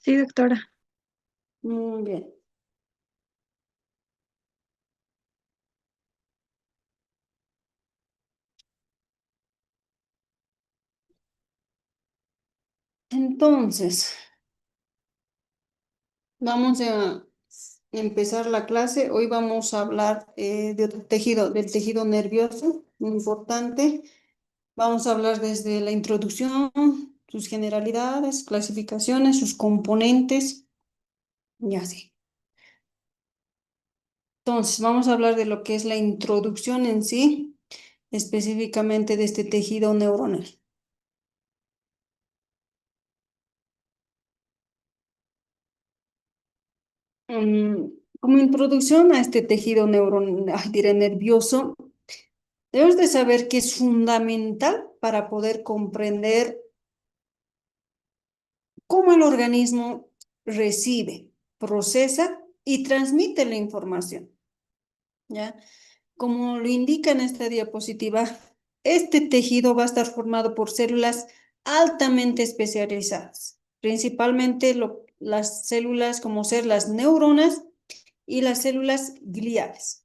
Sí, doctora. Muy bien. Entonces, vamos a empezar la clase. Hoy vamos a hablar de otro tejido, del tejido nervioso, muy importante. Vamos a hablar desde la introducción, sus generalidades, clasificaciones, sus componentes y así. Entonces, vamos a hablar de lo que es la introducción en sí, específicamente de este tejido neuronal. Mm, Como introducción a este tejido diré, nervioso, debes de saber que es fundamental para poder comprender cómo el organismo recibe, procesa y transmite la información, ¿ya? Como lo indica en esta diapositiva, este tejido va a estar formado por células altamente especializadas, principalmente las células como ser las neuronas y las células gliales.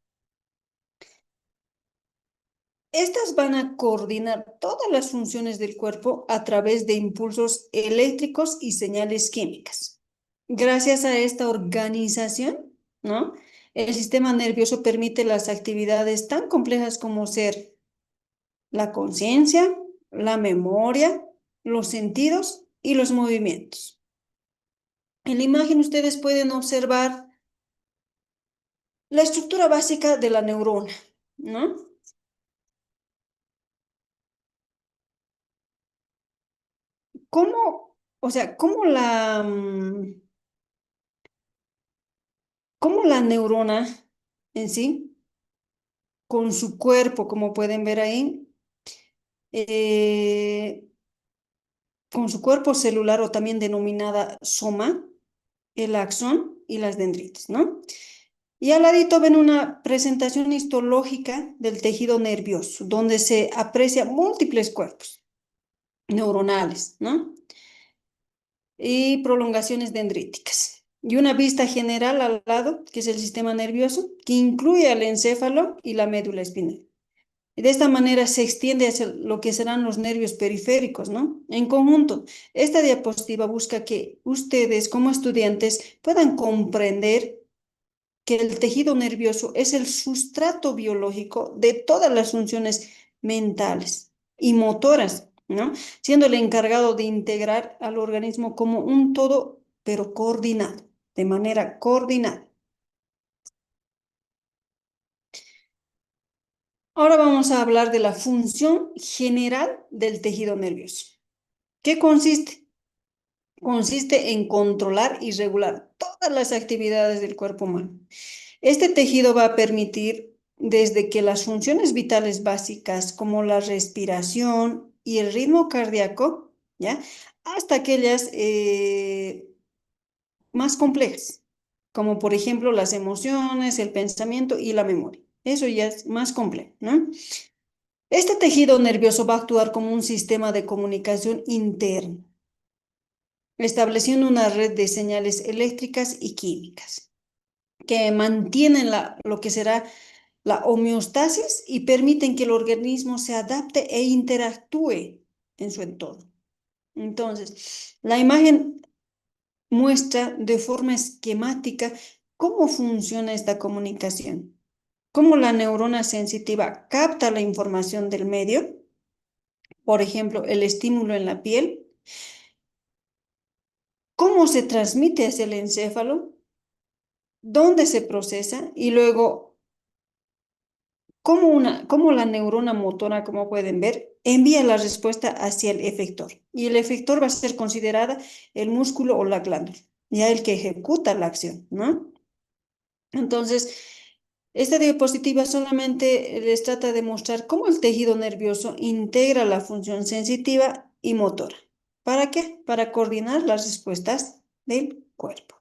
Estas van a coordinar todas las funciones del cuerpo a través de impulsos eléctricos y señales químicas. Gracias a esta organización, ¿no? El sistema nervioso permite las actividades tan complejas como ser la conciencia, la memoria, los sentidos y los movimientos. En la imagen ustedes pueden observar la estructura básica de la neurona, ¿no? ¿Cómo, o sea, cómo la neurona en sí, con su cuerpo, como pueden ver ahí, eh, con su cuerpo celular o también denominada soma, el axón y las dendritas, ¿no? Y al ladito ven una presentación histológica del tejido nervioso, donde se aprecia múltiples cuerpos neuronales, ¿no? Y prolongaciones dendríticas. Y una vista general al lado, que es el sistema nervioso, que incluye al encéfalo y la médula espinal. Y de esta manera se extiende hacia lo que serán los nervios periféricos, ¿no? En conjunto, esta diapositiva busca que ustedes como estudiantes puedan comprender que el tejido nervioso es el sustrato biológico de todas las funciones mentales y motoras, ¿no? Siendo el encargado de integrar al organismo como un todo, pero coordinado, de manera coordinada. Ahora vamos a hablar de la función general del tejido nervioso. ¿Qué consiste? Consiste en controlar y regular todas las actividades del cuerpo humano. Este tejido va a permitir desde que las funciones vitales básicas como la respiración y el ritmo cardíaco, ¿ya? Hasta aquellas más complejas, como por ejemplo las emociones, el pensamiento y la memoria. Eso ya es más complejo, ¿no? Este tejido nervioso va a actuar como un sistema de comunicación interno, estableciendo una red de señales eléctricas y químicas que mantienen lo que será la homeostasis y permiten que el organismo se adapte e interactúe en su entorno. Entonces, la imagen muestra de forma esquemática cómo funciona esta comunicación, cómo la neurona sensitiva capta la información del medio, por ejemplo, el estímulo en la piel, cómo se transmite hacia el encéfalo, dónde se procesa y luego cómo la neurona motora, como pueden ver, envía la respuesta hacia el efector. Y el efector va a ser considerada el músculo o la glándula, ya el que ejecuta la acción, ¿no? Entonces, esta diapositiva solamente les trata de mostrar cómo el tejido nervioso integra la función sensitiva y motora. ¿Para qué? Para coordinar las respuestas del cuerpo.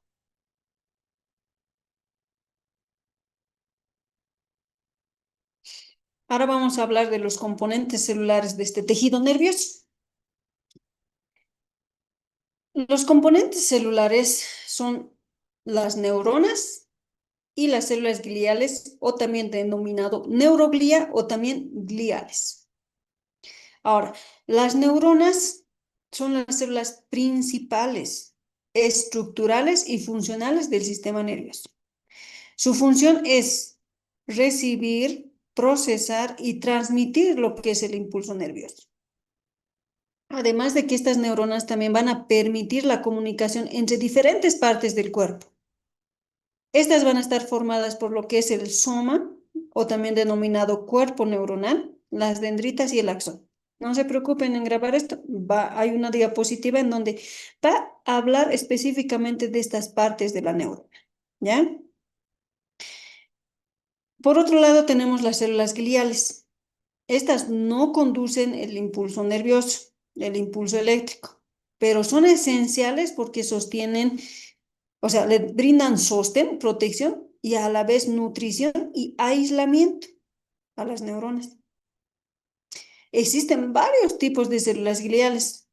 Ahora vamos a hablar de los componentes celulares de este tejido nervioso. Los componentes celulares son las neuronas y las células gliales, o también denominado neuroglía o también gliales. Ahora, las neuronas son las células principales, estructurales y funcionales del sistema nervioso. Su función es recibir, procesar y transmitir lo que es el impulso nervioso. Además de que estas neuronas también van a permitir la comunicación entre diferentes partes del cuerpo. Estas van a estar formadas por lo que es el soma, o también denominado cuerpo neuronal, las dendritas y el axón. No se preocupen en grabar esto. Hay una diapositiva en donde va a hablar específicamente de estas partes de la neurona. ¿Ya? Por otro lado, tenemos las células gliales. Estas no conducen el impulso nervioso, el impulso eléctrico, pero son esenciales porque sostienen, o sea, le brindan sostén, protección y a la vez nutrición y aislamiento a las neuronas. Existen varios tipos de células gliales,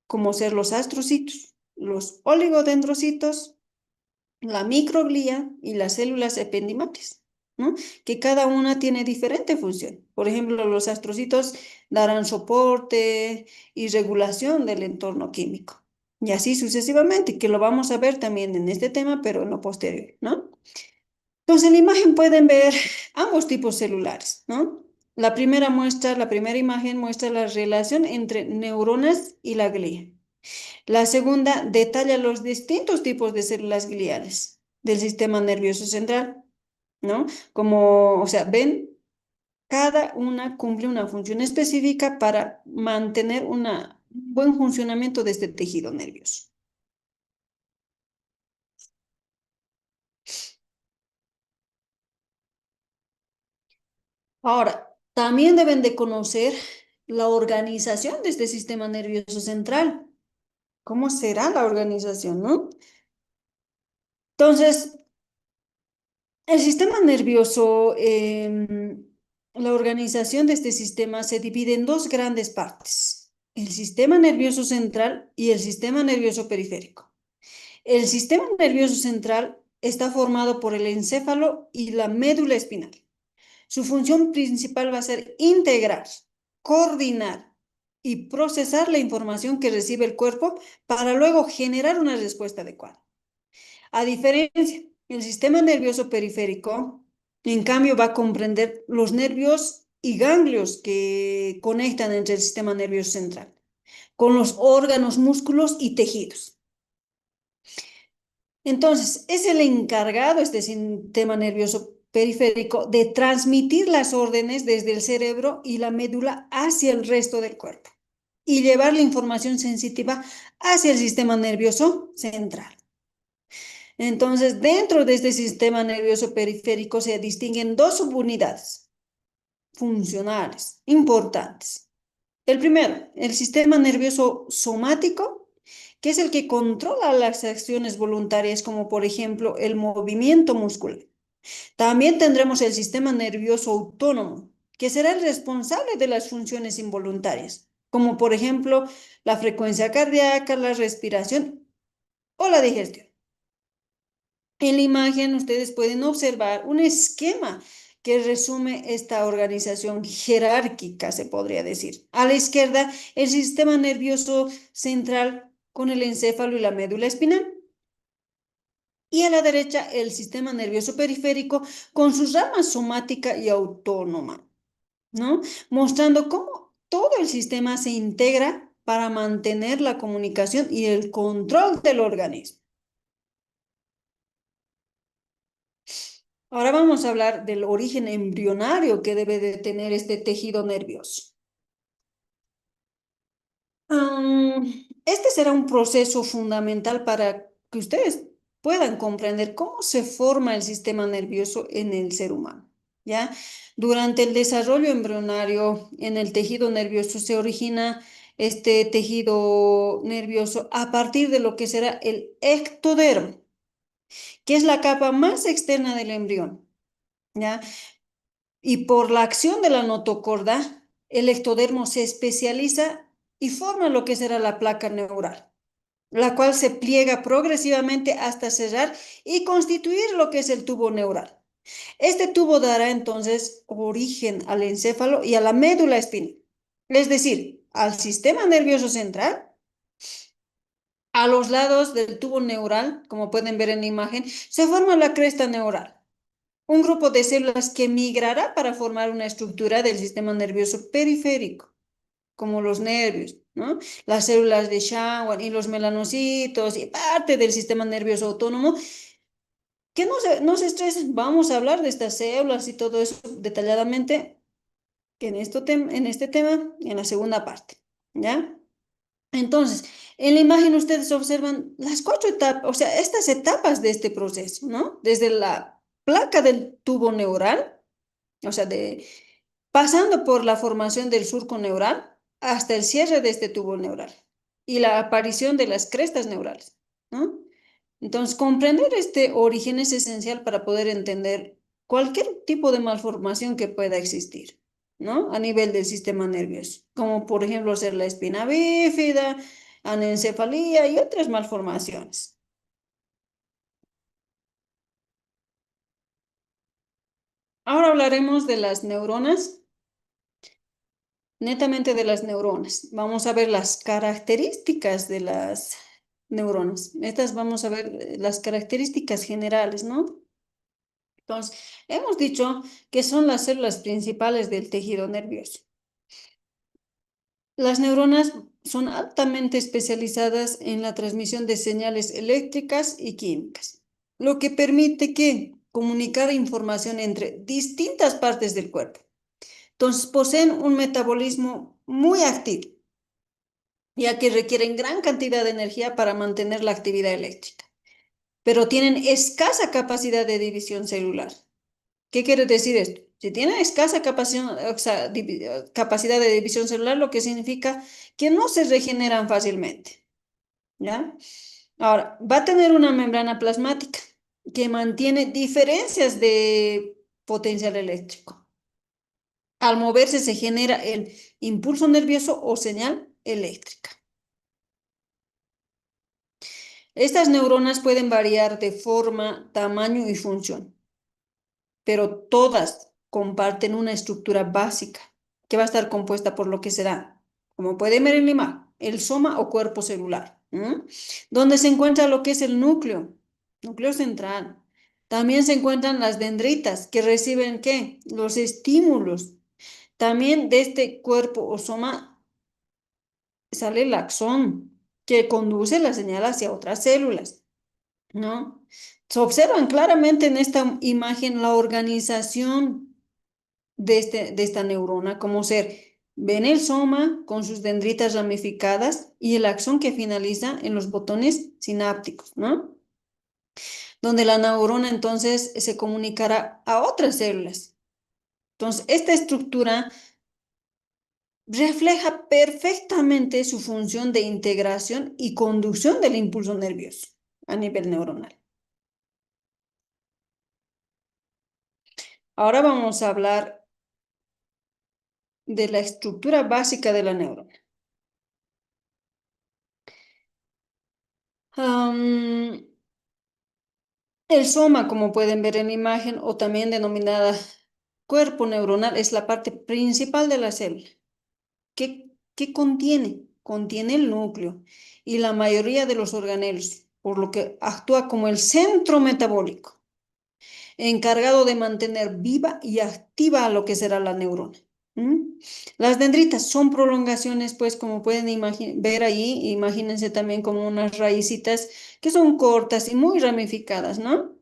como ser los astrocitos, los oligodendrocitos, la microglía y las células ependimatales, ¿no? Que cada una tiene diferente función. Por ejemplo, los astrocitos darán soporte y regulación del entorno químico. Y así sucesivamente, que lo vamos a ver también en este tema, pero en lo posterior, ¿no? Entonces, en la imagen pueden ver ambos tipos celulares, ¿no? La primera imagen muestra la relación entre neuronas y la glía. La segunda detalla los distintos tipos de células gliales del sistema nervioso central, ¿no? Como, o sea, ven, cada una cumple una función específica para mantener un buen funcionamiento de este tejido nervioso. Ahora, también deben de conocer la organización de este sistema nervioso central. ¿Cómo será la organización, no? Entonces, el sistema nervioso, la organización de este sistema se divide en dos grandes partes, el sistema nervioso central y el sistema nervioso periférico. El sistema nervioso central está formado por el encéfalo y la médula espinal. Su función principal va a ser integrar, coordinar y procesar la información que recibe el cuerpo para luego generar una respuesta adecuada. A diferencia, el sistema nervioso periférico, en cambio, va a comprender los nervios y ganglios que conectan entre el sistema nervioso central, con los órganos, músculos y tejidos. Entonces, es el encargado, este sistema nervioso periférico, de transmitir las órdenes desde el cerebro y la médula hacia el resto del cuerpo y llevar la información sensitiva hacia el sistema nervioso central. Entonces, dentro de este sistema nervioso periférico se distinguen dos subunidades funcionales importantes. El primero, el sistema nervioso somático, que es el que controla las acciones voluntarias, como por ejemplo el movimiento muscular. También tendremos el sistema nervioso autónomo, que será el responsable de las funciones involuntarias, como por ejemplo la frecuencia cardíaca, la respiración o la digestión. En la imagen ustedes pueden observar un esquema que resume esta organización jerárquica, se podría decir. A la izquierda, el sistema nervioso central con el encéfalo y la médula espinal. Y a la derecha, el sistema nervioso periférico con su rama somática y autónoma, ¿no? Mostrando cómo todo el sistema se integra para mantener la comunicación y el control del organismo. Ahora vamos a hablar del origen embrionario que debe de tener este tejido nervioso. Este será un proceso fundamental para que ustedes puedan comprender cómo se forma el sistema nervioso en el ser humano, ¿ya? Durante el desarrollo embrionario en el tejido nervioso se origina este tejido nervioso a partir de lo que será el ectodermo, que es la capa más externa del embrión, ¿ya? Y por la acción de la notocorda, el ectodermo se especializa y forma lo que será la placa neural. la cual se pliega progresivamente hasta cerrar y constituir lo que es el tubo neural. Este tubo dará entonces origen al encéfalo y a la médula espinal, es decir, al sistema nervioso central. A los lados del tubo neural, como pueden ver en la imagen, se forma la cresta neural, un grupo de células que migrará para formar una estructura del sistema nervioso periférico, como los nervios, ¿no? Las células de Schwann y los melanocitos y parte del sistema nervioso autónomo. Que no se estresen, vamos a hablar de estas células y todo eso detalladamente en este tema, en la segunda parte, ¿ya? Entonces, en la imagen ustedes observan las 4 etapas, o sea, estas etapas de este proceso, ¿no? Desde la placa del tubo neural, o sea, pasando por la formación del surco neural hasta el cierre de este tubo neural y la aparición de las crestas neurales, ¿no? Entonces, comprender este origen es esencial para poder entender cualquier tipo de malformación que pueda existir, ¿no? A nivel del sistema nervioso, como por ejemplo ser la espina bífida, anencefalía y otras malformaciones. Ahora hablaremos de las neuronas, netamente de las neuronas. Vamos a ver las características de las neuronas. Estas vamos a ver las características generales, ¿no? Entonces, hemos dicho que son las células principales del tejido nervioso. Las neuronas son altamente especializadas en la transmisión de señales eléctricas y químicas, lo que permite que comunicar información entre distintas partes del cuerpo. Entonces, poseen un metabolismo muy activo, ya que requieren gran cantidad de energía para mantener la actividad eléctrica, pero tienen escasa capacidad de división celular. ¿Qué quiere decir esto? Si tienen escasa capacidad, o sea, capacidad de división celular, lo que significa que no se regeneran fácilmente, ¿ya? Ahora, va a tener una membrana plasmática que mantiene diferencias de potencial eléctrico. Al moverse se genera el impulso nervioso o señal eléctrica. Estas neuronas pueden variar de forma, tamaño y función, pero todas comparten una estructura básica que va a estar compuesta por lo que será, como pueden ver en la imagen, el soma o cuerpo celular, donde se encuentra lo que es el núcleo central. También se encuentran las dendritas que reciben ¿qué? Los estímulos. También de este cuerpo o soma sale el axón que conduce la señal hacia otras células, ¿no? Se observan claramente en esta imagen la organización de esta neurona, como ser, ven el soma con sus dendritas ramificadas y el axón que finaliza en los botones sinápticos, ¿no? Donde la neurona entonces se comunicará a otras células. Entonces, esta estructura refleja perfectamente su función de integración y conducción del impulso nervioso a nivel neuronal. Ahora vamos a hablar de la estructura básica de la neurona. El soma, como pueden ver en la imagen, o también denominada cuerpo neuronal, es la parte principal de la célula. ¿Qué contiene? Contiene el núcleo y la mayoría de los organelos, por lo que actúa como el centro metabólico, encargado de mantener viva y activa a lo que será la neurona. Las dendritas son prolongaciones, pues como pueden ver ahí, imagínense también como unas raícitas que son cortas y muy ramificadas, ¿no?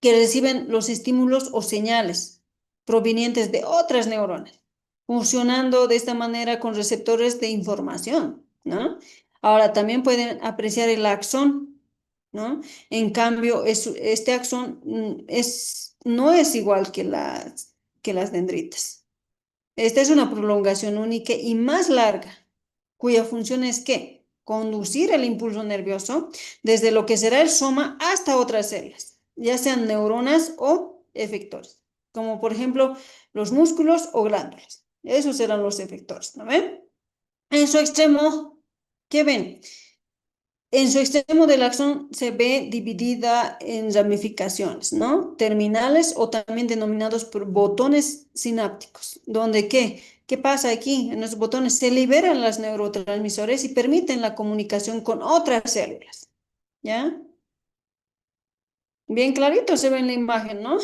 Que reciben los estímulos o señales provenientes de otras neuronas, funcionando de esta manera con receptores de información, ¿no? Ahora, también pueden apreciar el axón, ¿no? En cambio, este axón no es igual que las dendritas. Esta es una prolongación única y más larga, cuya función es que conducir el impulso nervioso desde lo que será el soma hasta otras células, ya sean neuronas o efectores, como por ejemplo los músculos o glándulas. Esos serán los efectores, ¿no ven? En su extremo, ¿qué ven? En su extremo del axón se ve dividida en ramificaciones, ¿no? Terminales o también denominados por botones sinápticos, donde ¿qué pasa aquí? En los botones se liberan las neurotransmisores y permiten la comunicación con otras células, ¿ya? Bien clarito se ve en la imagen, ¿no?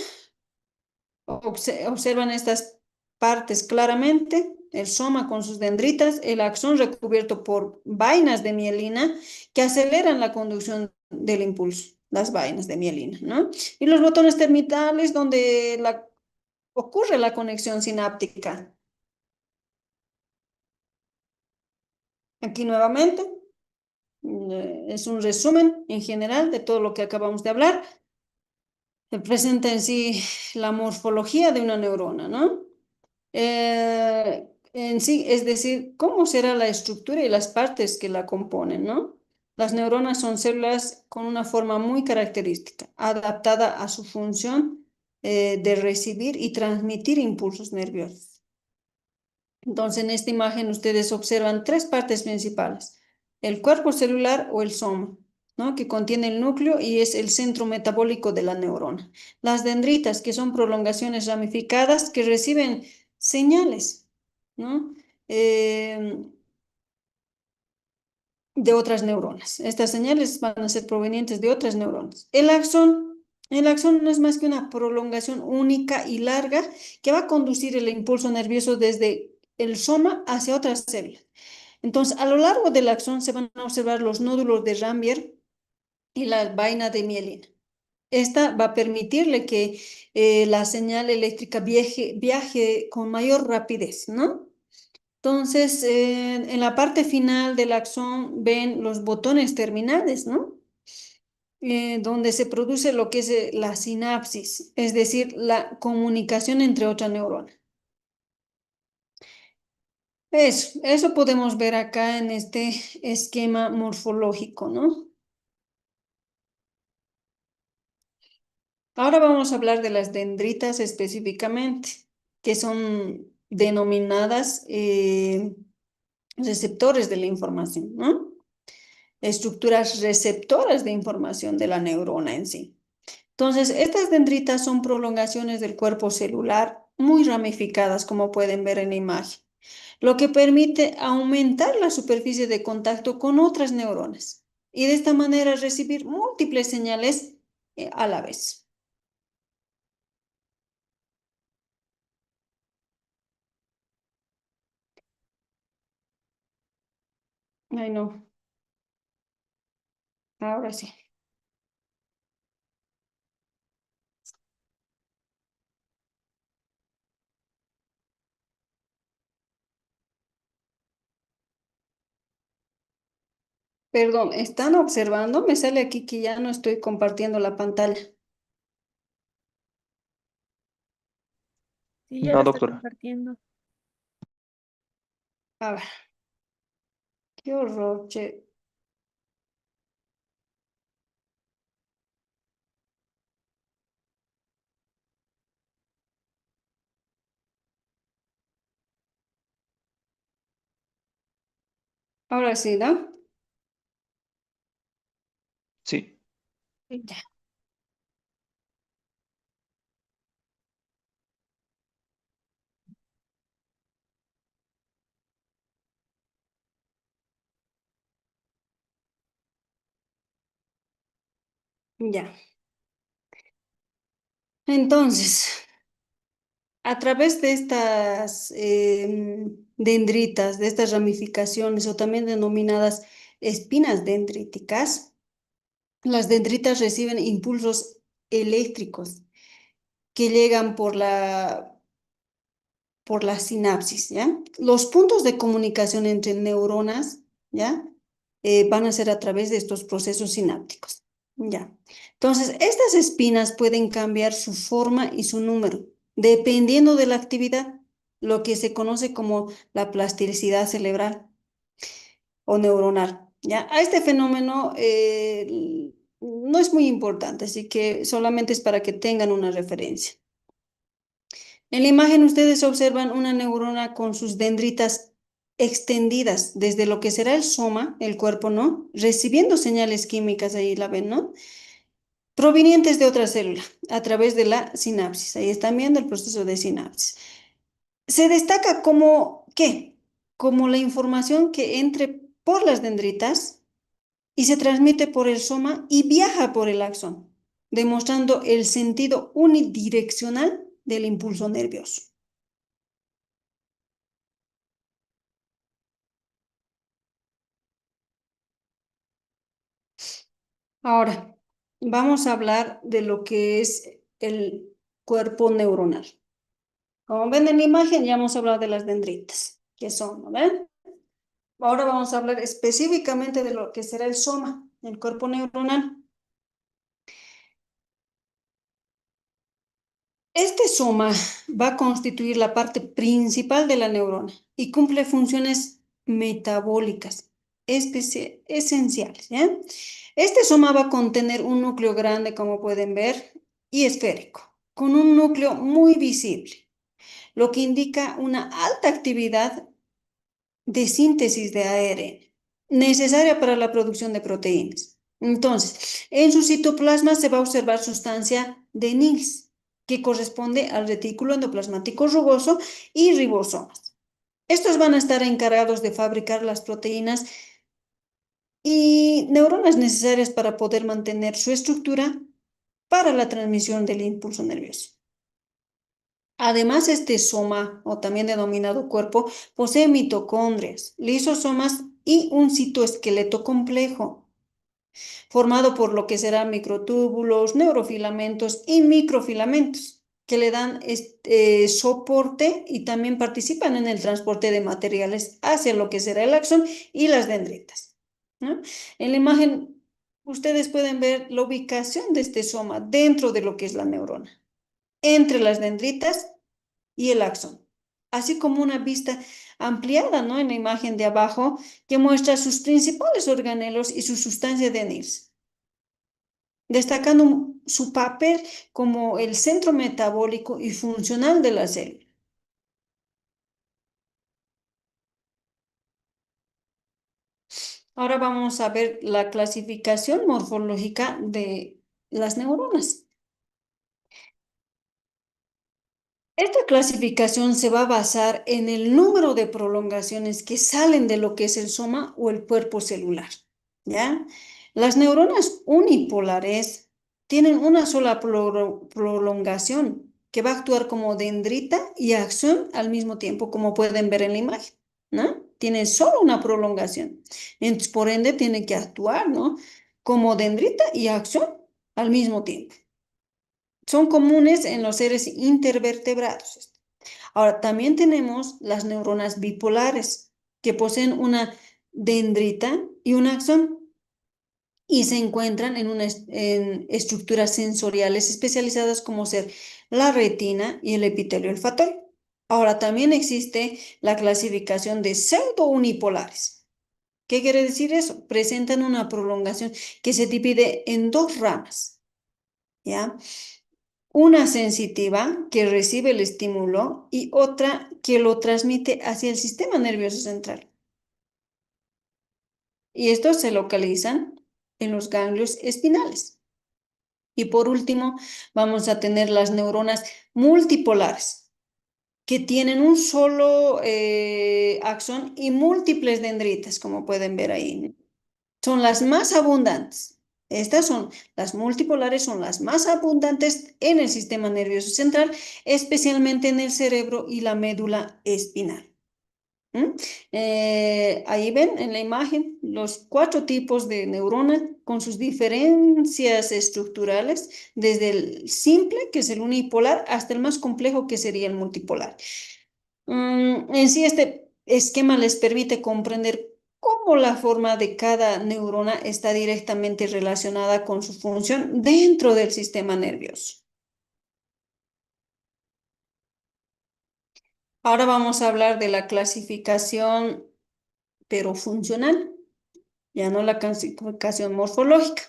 Observan estas partes claramente, el soma con sus dendritas, el axón recubierto por vainas de mielina que aceleran la conducción del impulso, las vainas de mielina, ¿no? Y los botones terminales donde ocurre la conexión sináptica. Aquí nuevamente es un resumen en general de todo lo que acabamos de hablar. Se presenta en sí la morfología de una neurona, ¿no? En sí, es decir, cómo será la estructura y las partes que la componen, ¿no? Las neuronas son células con una forma muy característica, adaptada a su función de recibir y transmitir impulsos nerviosos. Entonces, en esta imagen ustedes observan tres partes principales: el cuerpo celular o el soma, ¿no? Que contiene el núcleo y es el centro metabólico de la neurona. Las dendritas, que son prolongaciones ramificadas que reciben señales, ¿no? Eh, de otras neuronas. Estas señales van a ser provenientes de otras neuronas. El axón no es más que una prolongación única y larga que va a conducir el impulso nervioso desde el soma hacia otras células. Entonces, a lo largo del axón se van a observar los nódulos de Rambier y la vaina de mielina. Esta va a permitirle que la señal eléctrica viaje con mayor rapidez, ¿no? Entonces, en la parte final del axón ven los botones terminales, ¿no? Donde se produce lo que es la sinapsis, es decir, la comunicación entre otra neurona. Eso podemos ver acá en este esquema morfológico, ¿no? Ahora vamos a hablar de las dendritas específicamente, que son denominadas receptores de la información, ¿no? Estructuras receptoras de información de la neurona en sí. Entonces, estas dendritas son prolongaciones del cuerpo celular muy ramificadas, como pueden ver en la imagen, lo que permite aumentar la superficie de contacto con otras neuronas y de esta manera recibir múltiples señales a la vez. Ay, no, ahora sí. Perdón, ¿están observando? Me sale aquí que ya no estoy compartiendo la pantalla. Sí, ya No, lo está doctora. compartiendo. A ver, qué horror, che. Ahora sí, ¿no? Sí. Ya, ya. Entonces, a través de estas dendritas, de estas ramificaciones o también denominadas espinas dendríticas, las dendritas reciben impulsos eléctricos que llegan por la sinapsis, ¿ya? Los puntos de comunicación entre neuronas, ¿ya? Van a ser a través de estos procesos sinápticos, ¿ya? Entonces, estas espinas pueden cambiar su forma y su número, dependiendo de la actividad, lo que se conoce como la plasticidad cerebral o neuronal, ¿ya? A este fenómeno no es muy importante, así que solamente es para que tengan una referencia. En la imagen ustedes observan una neurona con sus dendritas extendidas desde lo que será el soma, el cuerpo, ¿no? Recibiendo señales químicas, ahí la ven, ¿no? Provenientes de otra célula a través de la sinapsis. Ahí están viendo el proceso de sinapsis. Se destaca como, ¿qué? Como la información que entre por las dendritas y se transmite por el soma y viaja por el axón, demostrando el sentido unidireccional del impulso nervioso. Ahora, vamos a hablar de lo que es el cuerpo neuronal. Como ven en la imagen, ya hemos hablado de las dendritas, que son, ¿no ven? Ahora vamos a hablar específicamente de lo que será el soma, el cuerpo neuronal. Este soma va a constituir la parte principal de la neurona y cumple funciones metabólicas esenciales, ¿ya? Este soma va a contener un núcleo grande, como pueden ver, y esférico, con un núcleo muy visible, lo que indica una alta actividad de síntesis de ARN, necesaria para la producción de proteínas. Entonces, en su citoplasma se va a observar sustancia de Nils, que corresponde al retículo endoplasmático rugoso y ribosomas. Estos van a estar encargados de fabricar las proteínas y neuronas necesarias para poder mantener su estructura para la transmisión del impulso nervioso. Además, este soma, o también denominado cuerpo, posee mitocondrias, lisosomas y un citoesqueleto complejo, formado por lo que serán microtúbulos, neurofilamentos y microfilamentos, que le dan soporte y también participan en el transporte de materiales hacia lo que será el axón y las dendritas, ¿no? En la imagen, ustedes pueden ver la ubicación de este soma dentro de lo que es la neurona, entre las dendritas y el axón, así como una vista ampliada, ¿no? En la imagen de abajo, que muestra sus principales organelos y su sustancia de Nils, destacando su papel como el centro metabólico y funcional de la célula. Ahora vamos a ver la clasificación morfológica de las neuronas. Esta clasificación se va a basar en el número de prolongaciones que salen de lo que es el soma o el cuerpo celular, ¿ya? Las neuronas unipolares tienen una sola prolongación que va a actuar como dendrita y axón al mismo tiempo, como pueden ver en la imagen, ¿no? Tiene solo una prolongación. Entonces, por ende, tiene que actuar, ¿no? Como dendrita y axón al mismo tiempo. Son comunes en los seres intervertebrados. Ahora, también tenemos las neuronas bipolares, que poseen una dendrita y un axón y se encuentran en estructuras sensoriales especializadas como ser la retina y el epitelio olfatorio. Ahora, también existe la clasificación de pseudounipolares. ¿Qué quiere decir eso? Presentan una prolongación que se divide en dos ramas, ¿ya? Una sensitiva que recibe el estímulo y otra que lo transmite hacia el sistema nervioso central. Y estos se localizan en los ganglios espinales. Y por último, vamos a tener las neuronas multipolares, que tienen un solo axón y múltiples dendritas, como pueden ver ahí. Son las más abundantes. Estas son las multipolares, son las más abundantes en el sistema nervioso central, especialmente en el cerebro y la médula espinal. ¿Mm? Ahí ven en la imagen los cuatro tipos de neuronas con sus diferencias estructurales, desde el simple, que es el unipolar, hasta el más complejo, que sería el multipolar. En sí, este esquema les permite comprender cómo la forma de cada neurona está directamente relacionada con su función dentro del sistema nervioso. Ahora vamos a hablar de la clasificación, pero funcional, ya no la clasificación morfológica.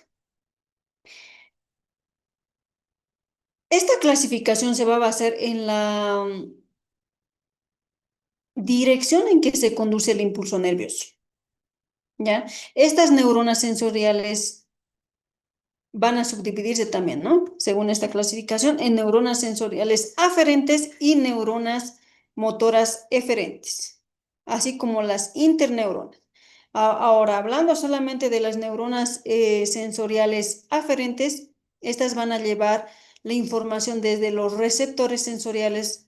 Esta clasificación se va a basar dirección en que se conduce el impulso nervioso, ¿ya? Estas neuronas sensoriales van a subdividirse también, ¿no? Según esta clasificación, en neuronas sensoriales aferentes y neuronas motoras eferentes, así como las interneuronas. Ahora, hablando solamente de las neuronas sensoriales aferentes, estas van a llevar la información desde los receptores sensoriales.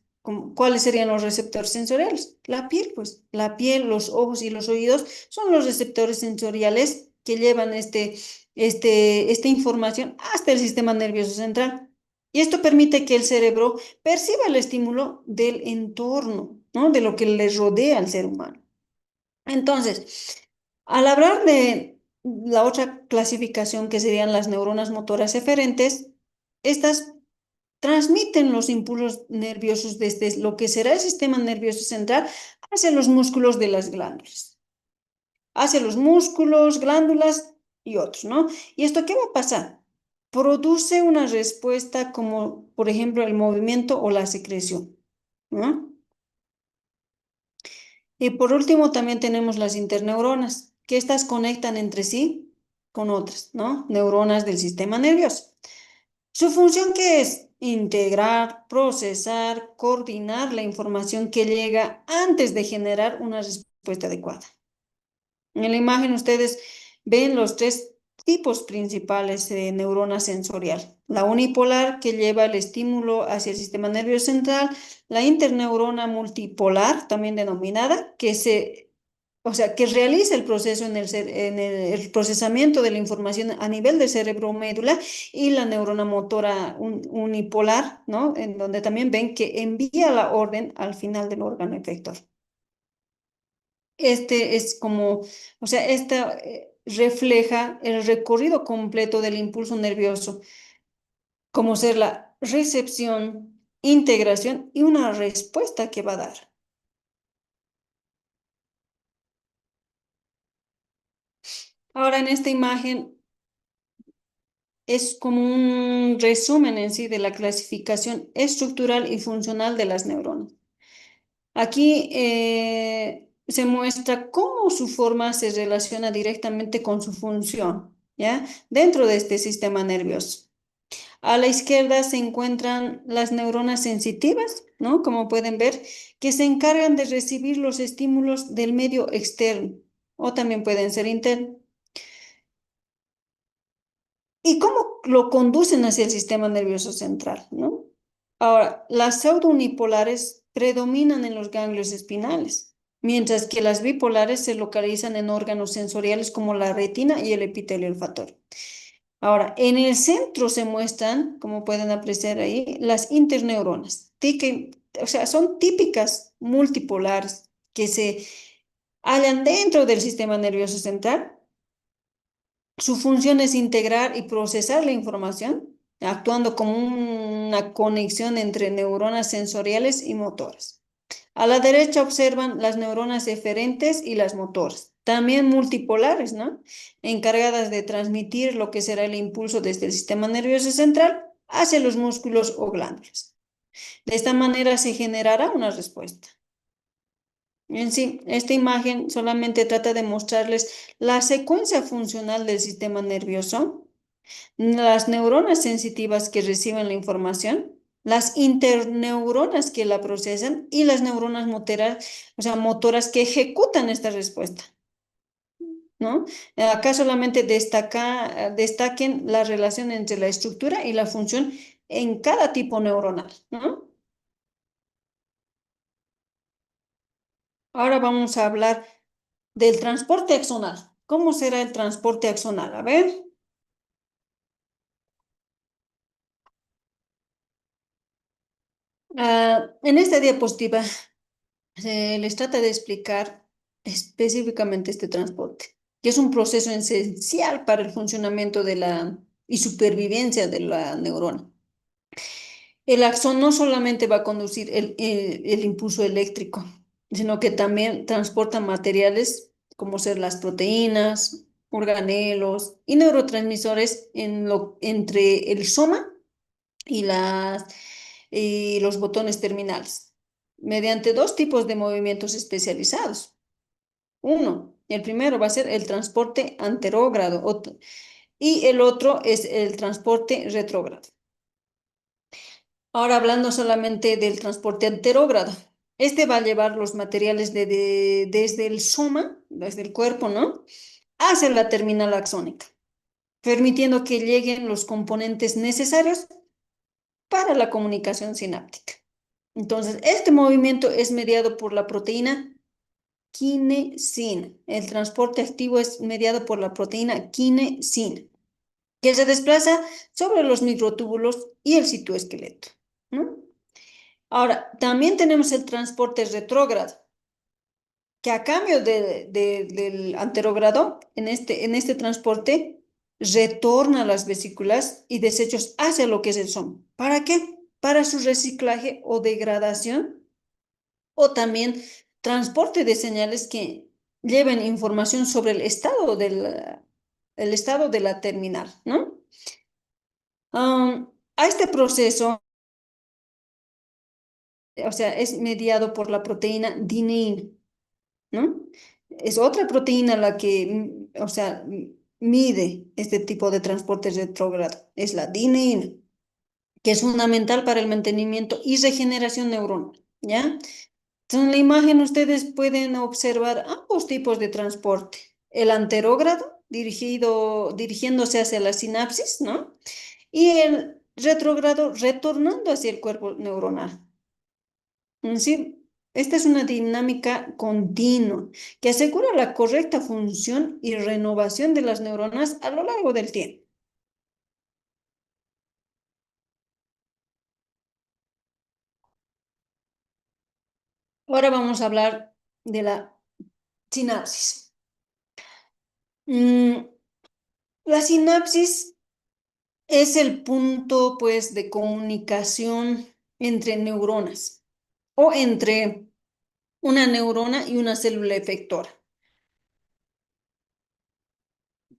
¿Cuáles serían los receptores sensoriales? La piel, pues, la piel, los ojos y los oídos son los receptores sensoriales que llevan esta información hasta el sistema nervioso central. Y esto permite que el cerebro perciba el estímulo del entorno, ¿no? De lo que le rodea al ser humano. Entonces, al hablar de la otra clasificación que serían las neuronas motoras eferentes, estas transmiten los impulsos nerviosos desde lo que será el sistema nervioso central hacia los músculos de las glándulas, hacia los músculos, glándulas y otros, ¿no? ¿Y esto qué va a pasar? Produce una respuesta como, por ejemplo, el movimiento o la secreción, ¿no? Y por último, también tenemos las interneuronas, que estas conectan entre sí con otras, ¿no? Neuronas del sistema nervioso. Su función que es integrar, procesar, coordinar la información que llega antes de generar una respuesta adecuada. En la imagen ustedes ven los tres tipos principales de neurona sensorial. La unipolar que lleva el estímulo hacia el sistema nervioso central, la interneurona multipolar, también denominada, o sea, que realiza el proceso el procesamiento de la información a nivel del cerebro médula, y la neurona motora unipolar, ¿no? En donde también ven que envía la orden al final del órgano efector. Este es como, o sea, esta refleja el recorrido completo del impulso nervioso, como ser la recepción, integración y una respuesta que va a dar. Ahora, en esta imagen es como un resumen en sí de la clasificación estructural y funcional de las neuronas. Aquí se muestra cómo su forma se relaciona directamente con su función, ¿ya? Dentro de este sistema nervioso. A la izquierda se encuentran las neuronas sensitivas, ¿no? Como pueden ver, que se encargan de recibir los estímulos del medio externo o también pueden ser internos. ¿Y cómo lo conducen hacia el sistema nervioso central, ¿no? Ahora, las pseudounipolares predominan en los ganglios espinales, mientras que las bipolares se localizan en órganos sensoriales como la retina y el epitelio olfatorio. Ahora, en el centro se muestran, como pueden apreciar ahí, las interneuronas, o sea, son típicas multipolares que se hallan dentro del sistema nervioso central. Su función es integrar y procesar la información, actuando como una conexión entre neuronas sensoriales y motoras. A la derecha observan las neuronas eferentes y las motoras, también multipolares, ¿no? Encargadas de transmitir lo que será el impulso desde el sistema nervioso central hacia los músculos o glándulas. De esta manera se generará una respuesta. En sí, esta imagen solamente trata de mostrarles la secuencia funcional del sistema nervioso, las neuronas sensitivas que reciben la información, las interneuronas que la procesan y las neuronas motoras, o sea, motoras que ejecutan esta respuesta, ¿no? Acá solamente destaquen la relación entre la estructura y la función en cada tipo neuronal, ¿no? Ahora vamos a hablar del transporte axonal. ¿Cómo será el transporte axonal? A ver. En esta diapositiva se les trata de explicar específicamente este transporte, que es un proceso esencial para el funcionamiento y supervivencia de la neurona. El axón no solamente va a conducir el impulso eléctrico, sino que también transporta materiales como ser las proteínas, organelos y neurotransmisores entre el soma y los botones terminales. mediante dos tipos de movimientos especializados. Uno, el primero va a ser el transporte anterógrado y el otro es el transporte retrógrado. Ahora hablando solamente del transporte anterógrado. Este va a llevar los materiales desde el soma, desde el cuerpo, ¿no? Hacia la terminal axónica, permitiendo que lleguen los componentes necesarios para la comunicación sináptica. Entonces, este movimiento es mediado por la proteína quinesina. El transporte activo es mediado por la proteína quinesina, que se desplaza sobre los microtúbulos y el citoesqueleto, ¿no? Ahora, también tenemos el transporte retrógrado, que a cambio del anterógrado, en este transporte, retorna las vesículas y desechos hacia lo que es el soma. ¿Para qué? Para su reciclaje o degradación, o también transporte de señales que lleven información sobre el estado de la terminal, ¿no? A este proceso, o sea, es mediado por la proteína dineína, ¿no? Es otra proteína la que, o sea, mide este tipo de transporte retrógrado, es la dineína, que es fundamental para el mantenimiento y regeneración neuronal, ¿ya? Entonces, en la imagen ustedes pueden observar ambos tipos de transporte. El anterógrado, dirigiéndose hacia la sinapsis, ¿no? Y el retrógrado, retornando hacia el cuerpo neuronal. Es decir, esta es una dinámica continua que asegura la correcta función y renovación de las neuronas a lo largo del tiempo. Ahora vamos a hablar de la sinapsis. Mm, la sinapsis es el punto, pues, de comunicación entre neuronas o entre una neurona y una célula efectora.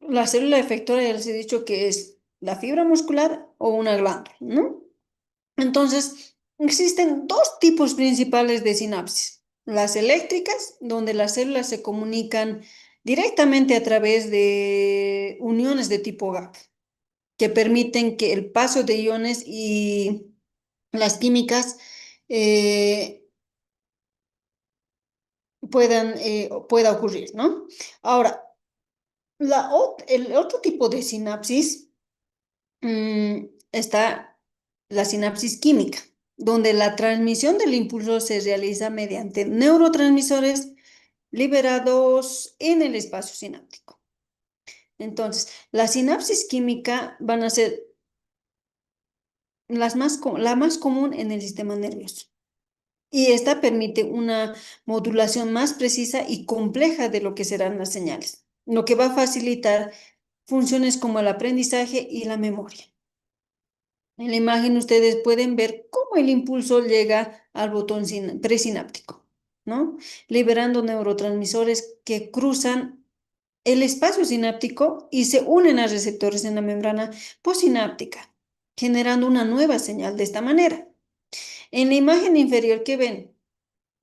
La célula efectora ya les he dicho que es la fibra muscular o una glándula, ¿no? Entonces, existen dos tipos principales de sinapsis. Las eléctricas, donde las células se comunican directamente a través de uniones de tipo gap, que permiten que el paso de iones y las químicas eh, pueda ocurrir, ¿no? Ahora, el otro tipo de sinapsis está la sinapsis química, donde la transmisión del impulso se realiza mediante neurotransmisores liberados en el espacio sináptico. Entonces, la sinapsis química van a ser la más común en el sistema nervioso. Y esta permite una modulación más precisa y compleja de lo que serán las señales, lo que va a facilitar funciones como el aprendizaje y la memoria. En la imagen ustedes pueden ver cómo el impulso llega al botón presináptico, ¿no? Liberando neurotransmisores que cruzan el espacio sináptico y se unen a receptores en la membrana postsináptica, generando una nueva señal de esta manera. En la imagen inferior que ven,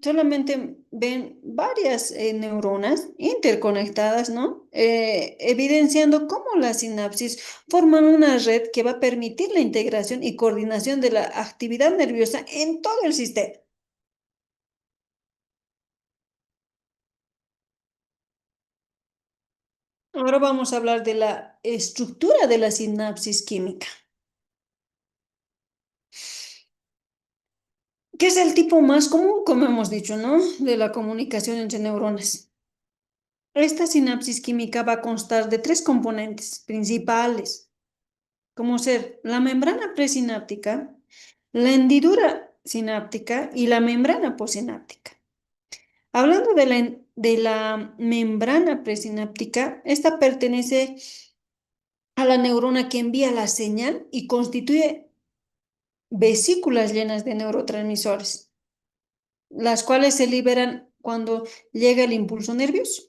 solamente ven varias neuronas interconectadas, ¿no? Evidenciando cómo las sinapsis forman una red que va a permitir la integración y coordinación de la actividad nerviosa en todo el sistema. Ahora vamos a hablar de la estructura de la sinapsis química, que es el tipo más común, como hemos dicho, ¿no? De la comunicación entre neuronas. Esta sinapsis química va a constar de tres componentes principales, como ser la membrana presináptica, la hendidura sináptica y la membrana postsináptica. Hablando de la membrana presináptica, esta pertenece a la neurona que envía la señal y constituye vesículas llenas de neurotransmisores, las cuales se liberan cuando llega el impulso nervioso.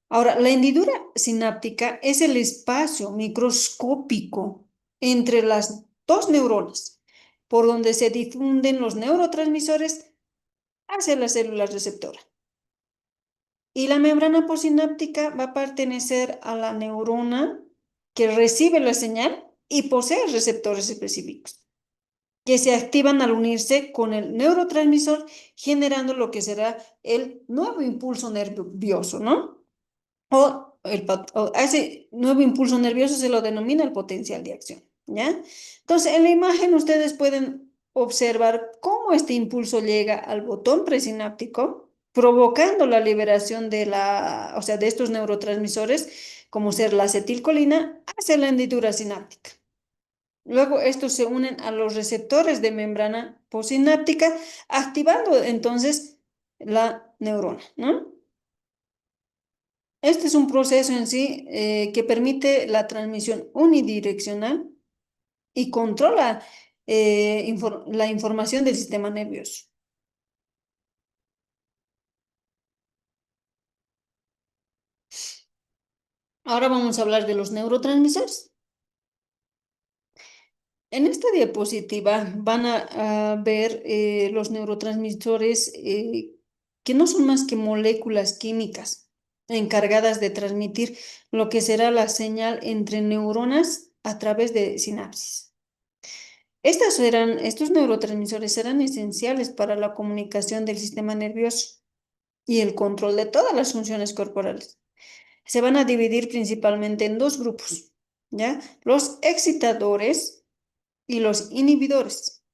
Ahora, la hendidura sináptica es el espacio microscópico entre las dos neuronas, por donde se difunden los neurotransmisores hacia la célula receptora. Y la membrana postsináptica va a pertenecer a la neurona que recibe la señal y posee receptores específicos, que se activan al unirse con el neurotransmisor, generando lo que será el nuevo impulso nervioso, ¿no? O a ese nuevo impulso nervioso se lo denomina el potencial de acción, ¿ya? Entonces, en la imagen ustedes pueden observar cómo este impulso llega al botón presináptico, provocando la liberación o sea, de estos neurotransmisores, como ser la acetilcolina, hacia la hendidura sináptica. Luego, estos se unen a los receptores de membrana postsináptica, activando entonces la neurona, ¿no? Este es un proceso en sí que permite la transmisión unidireccional y controla la información del sistema nervioso. Ahora vamos a hablar de los neurotransmisores. En esta diapositiva van a ver los neurotransmisores que no son más que moléculas químicas encargadas de transmitir lo que será la señal entre neuronas a través de sinapsis. Estos neurotransmisores serán esenciales para la comunicación del sistema nervioso y el control de todas las funciones corporales. Se van a dividir principalmente en dos grupos, ¿ya? Los excitadores y los inhibidores.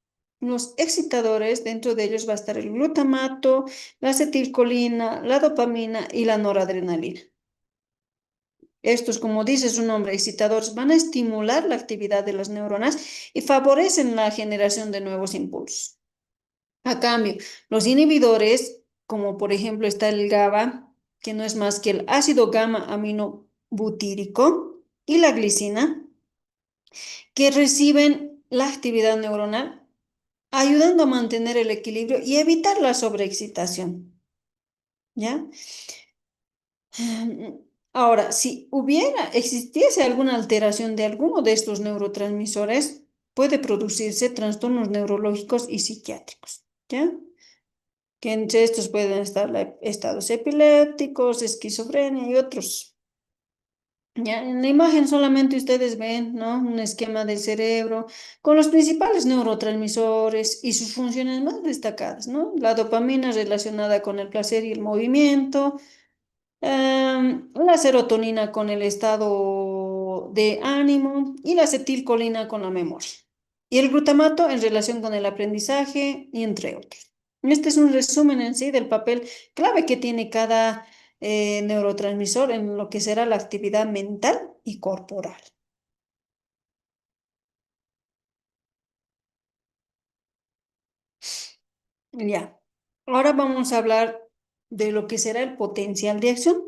Los excitadores, dentro de ellos va a estar el glutamato, la acetilcolina, la dopamina y la noradrenalina. Estos, como dice su nombre, excitadores, van a estimular la actividad de las neuronas y favorecen la generación de nuevos impulsos. A cambio, los inhibidores, como por ejemplo está el GABA, que no es más que el ácido gamma aminobutírico, y la glicina, que reciben la actividad neuronal, ayudando a mantener el equilibrio y evitar la sobreexcitación. ¿Ya? Ahora, si existiese alguna alteración de alguno de estos neurotransmisores, puede producirse trastornos neurológicos y psiquiátricos, ¿ya? Que entre estos pueden estar estados epilépticos, esquizofrenia y otros. Ya, en la imagen solamente ustedes ven, ¿no? Un esquema del cerebro con los principales neurotransmisores y sus funciones más destacadas, ¿no? La dopamina relacionada con el placer y el movimiento, la serotonina con el estado de ánimo y la acetilcolina con la memoria. Y el glutamato en relación con el aprendizaje y entre otros. Este es un resumen en sí del papel clave que tiene cada neurotransmisor en lo que será la actividad mental y corporal. Ya. Ahora vamos a hablar de lo que será el potencial de acción.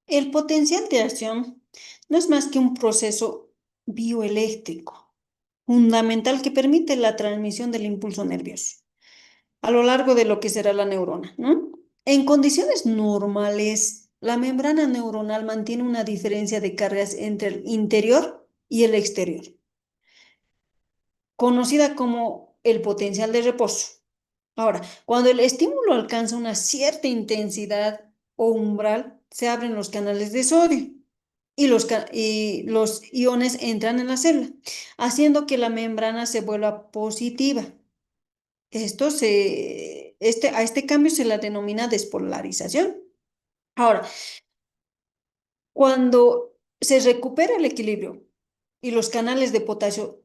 El potencial de acción no es más que un proceso bioeléctrico fundamental que permite la transmisión del impulso nervioso a lo largo de lo que será la neurona, ¿no? En condiciones normales, la membrana neuronal mantiene una diferencia de cargas entre el interior y el exterior, conocida como el potencial de reposo. Ahora, cuando el estímulo alcanza una cierta intensidad o umbral, se abren los canales de sodio y los iones entran en la célula, haciendo que la membrana se vuelva positiva. A este cambio se la denomina despolarización. Ahora, cuando se recupera el equilibrio y los canales de potasio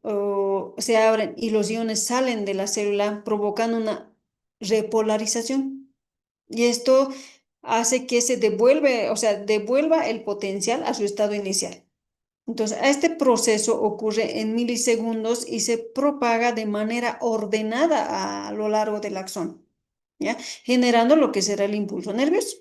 se abren y los iones salen de la célula, provocando una repolarización. Y esto hace que se devuelve, o sea, devuelva el potencial a su estado inicial. Entonces, este proceso ocurre en milisegundos y se propaga de manera ordenada a lo largo del axón, ¿ya? Generando lo que será el impulso nervioso.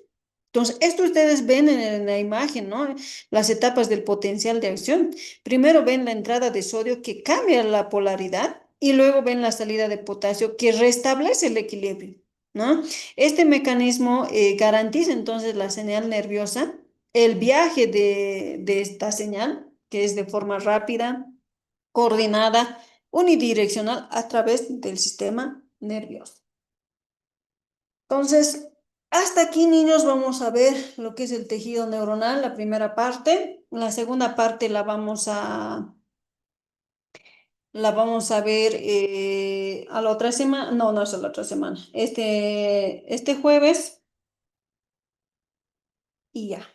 Entonces, esto ustedes ven en la imagen, ¿no? Las etapas del potencial de acción. Primero ven la entrada de sodio que cambia la polaridad y luego ven la salida de potasio que restablece el equilibrio, ¿no? Este mecanismo garantiza entonces la señal nerviosa, el viaje de esta señal, que es de forma rápida, coordinada, unidireccional a través del sistema nervioso. Entonces, hasta aquí, niños, vamos a ver lo que es el tejido neuronal, la primera parte. La segunda parte la vamos a ver a la otra semana. No, no es a la otra semana. Este jueves y ya.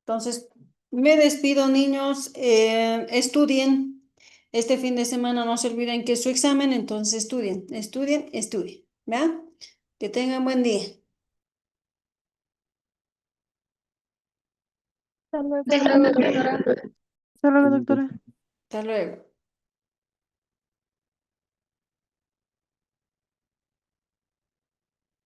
Entonces, me despido, niños. Estudien. Este fin de semana no se olviden que es su examen, entonces estudien, estudien, estudien. ¿Ya? Que tengan buen día. Hasta luego, doctora. Hasta luego, doctora. Hasta luego.